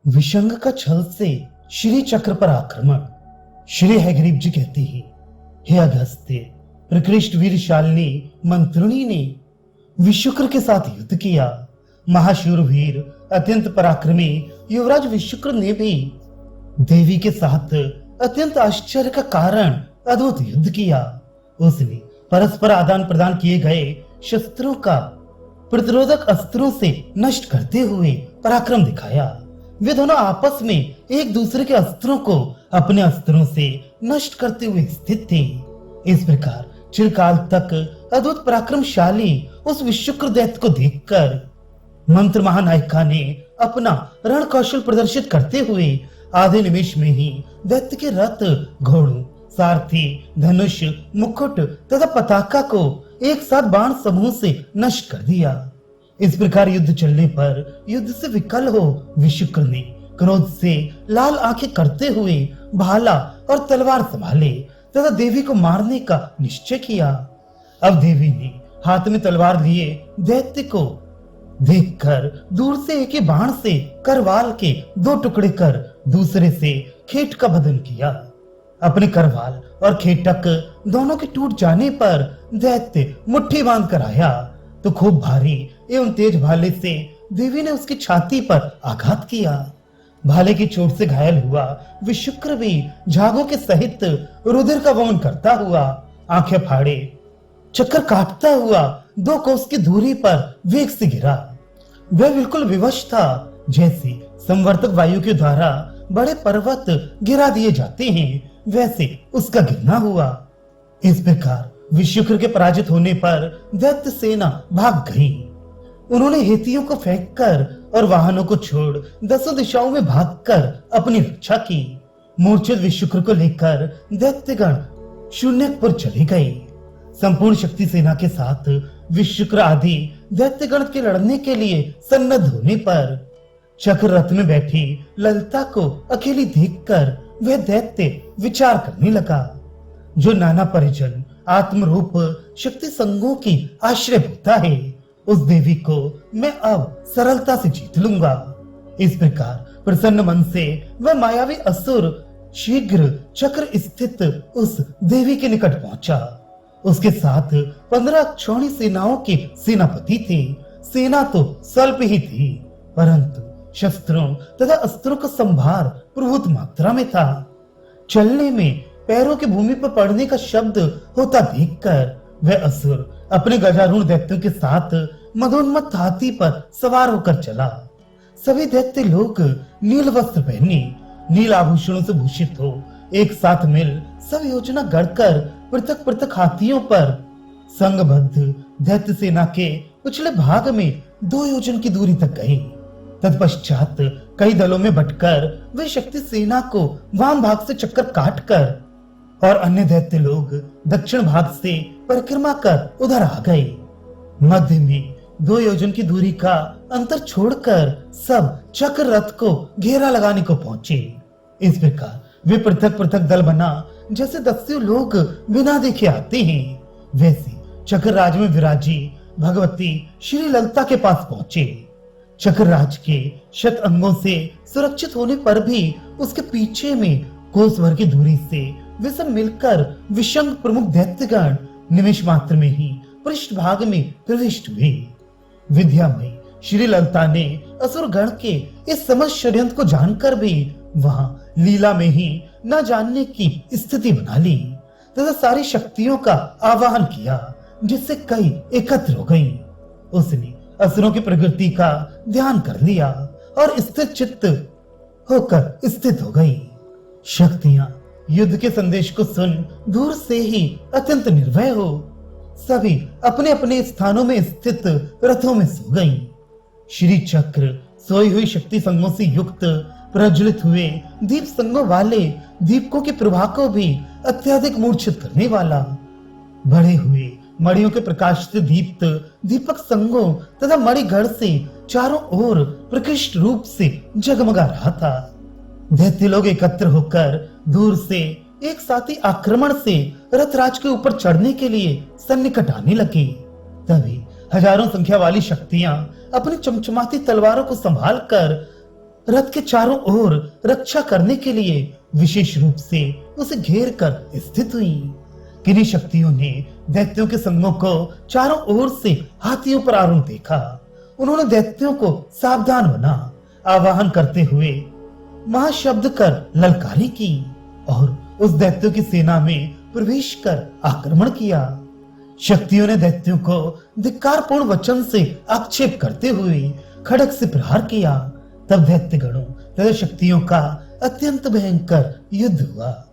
विशंग का छल से श्री चक्र पर आक्रमण। श्री हयग्रीव जी कहते हैं, हे अगस्त्य, प्रकृष्ट वीरशालिनी मंत्रिणी ने विशुक्र के साथ युद्ध किया। महाशूरवीर अत्यंत पराक्रमी युवराज विशुक्र ने भी देवी के साथ अत्यंत आश्चर्य का कारण अद्भुत युद्ध किया। उसने परस्पर आदान प्रदान किए गए शस्त्रों का प्रतिरोधक अस्त्रों से नष्ट करते हुए पराक्रम दिखाया। वे दोनों आपस में एक दूसरे के अस्त्रों को अपने अस्त्रों से नष्ट करते हुए स्थित थे। इस प्रकार चिरकाल तक अद्भुत पराक्रमशाली उस विशुक्र दैत्य को देखकर मंत्र महानायिका ने अपना रण कौशल प्रदर्शित करते हुए आधे निमिष में ही दैत्य के रथ, घोड़ों, सारथी, धनुष, मुकुट तथा पताका को एक साथ बाण समूह से नष्ट कर दिया। इस प्रकार युद्ध चलने पर युद्ध से विकल हो विशुक्र ने क्रोध से लाल आंखें करते हुए भाला और तलवार संभाले तथा देवी को मारने का निश्चय किया। अब देवी ने हाथ में तलवार लिए दैत्य को देखकर दूर से एक ही बाण से करवाल के दो टुकड़े कर दूसरे से खेट का बदन किया। अपने करवाल और खेटक दोनों के टूट जाने पर दैत्य मुट्ठी बांध कर आया तो खूब भारी एवं तेज भाले से देवी ने उसकी छाती पर आघात किया। भाले की चोट से घायल हुआ विशुक्र भी झागों के सहित रुधिर का वमन करता हुआ आंखें फाड़े चक्कर काटता हुआ 2 कोस की दूरी पर वेग से गिरा। वह बिल्कुल विवश था, जैसे संवर्तक वायु के द्वारा बड़े पर्वत गिरा दिए जाते हैं, वैसे उसका गिरना हुआ। इस प्रकार विशुक्र के पराजित होने पर दैत्य सेना भाग गई। उन्होंने हेतियों को फेंककर और वाहनों को छोड़ 10 दिशाओं में भागकर अपनी रक्षा की। मूर्छित विशुक्र को लेकर दैत्यगण शून्यकपुर चले गए। संपूर्ण शक्ति सेना के साथ विशुक्र आदि दैत्यगण के लड़ने के लिए सन्नद्ध होने पर चक्र रथ में बैठी ललिता को अकेली देखकर वह दैत्य विचार करने लगा, जो नाना परिजन आत्मरूप शक्ति संगों की आश्रय होता है, उस देवी को मैं अब सरलता से जीत लूंगा। इस प्रकार प्रसन्न मन से वह मायावी असुर शीघ्र चक्र स्थित उस देवी के निकट पहुंचा। उसके साथ 15 क्षौणी सेनाओं के सेनापति थे। सेना तो स्वल्प ही थी, परंतु शस्त्रों तथा अस्त्रों का संभार प्रभुत मात्रा में था। चलने में पैरों की भूमि पर पड़ने का शब्द होता देखकर वह असुर अपने गजारूढ़ दैत्यों के साथ मदोन्मत्त हाथी पर सवार होकर चला। सभी दैत्य लोग नील वस्त्र पहने, नील आभूषणों से भूषित हो एक साथ मिल सब योजना गढ़कर पृथक पृथक हाथियों पर संगबद्ध दैत्य सेना के पिछले भाग में 2 योजन की दूरी तक गए। तत्पश्चात कई दलों में बंटकर वे शक्ति सेना को वाम भाग से चक्कर काटकर और अन्य दैत्य लोग दक्षिण भाग से परिक्रमा कर उधर आ गए। मध्य में 2 योजन की दूरी का अंतर छोड़कर सब चक्र रथ को घेरा लगाने को पहुंचे। इस प्रकार वे पृथक पृथक दल बना, जैसे दस्यु लोग बिना देखे आते हैं, वैसे चक्र राज में विराजी भगवती श्री ललिता के पास पहुंचे। चक्र राज के शत अंगों से सुरक्षित होने पर भी उसके पीछे में कोस भर की दूरी से वे सब मिलकर विशंग प्रमुख दैत्यगण निमिष मात्र में ही पृष्ठ भाग में प्रविष्ट हुए। विद्यामयी श्री ललिता ने असुर गण के इस समस्त षड्यंत्र को जानकर भी वहां लीला में ही न जानने की स्थिति बना ली तथा सारी शक्तियों का आवाहन किया, जिससे कई एकत्र हो गई। उसने असुरों की प्रकृति का ध्यान कर लिया और स्थिर चित्त होकर स्थित हो गई। शक्तियां युद्ध के संदेश को सुन दूर से ही अत्यंत निर्भय हो सभी अपने अपने स्थानों में स्थित रथों में सो गईं। श्री चक्र सोई हुई शक्ति संगों से युक्त प्रज्वलित हुए दीप संगों वाले दीपकों के प्रभा को भी अत्यधिक मूर्छित करने वाला, बढ़े हुए मणियों के प्रकाश से दीप्त दीपक संगों तथा मणिगढ़ से चारों ओर प्रकृष्ट रूप से जगमगा रहा था। दैत्य लोग एकत्र होकर दूर से एक साथी आक्रमण से रथराज के ऊपर चढ़ने के लिए सन्निकट आने लगे। तभी हजारों संख्या वाली शक्तियां अपनी चमचमाती तलवारों को संभालकर रथ के चारों ओर रक्षा करने के लिए विशेष रूप से उसे घेर कर स्थित हुई। किन्हीं शक्तियों ने दैत्यों के संगों को चारों ओर से हाथियों पर आरूढ़ देखा। उन्होंने दैत्यों को सावधान बना आवाहन करते हुए महाशब्द कर ललकारी की और उस दैत्यों की सेना में प्रवेश कर आक्रमण किया। शक्तियों ने दैत्यों को धिक्कारपूर्ण वचन से आक्षेप करते हुए खड़ग से प्रहार किया। तब दैत्य गणों तथा शक्तियों का अत्यंत भयंकर युद्ध हुआ।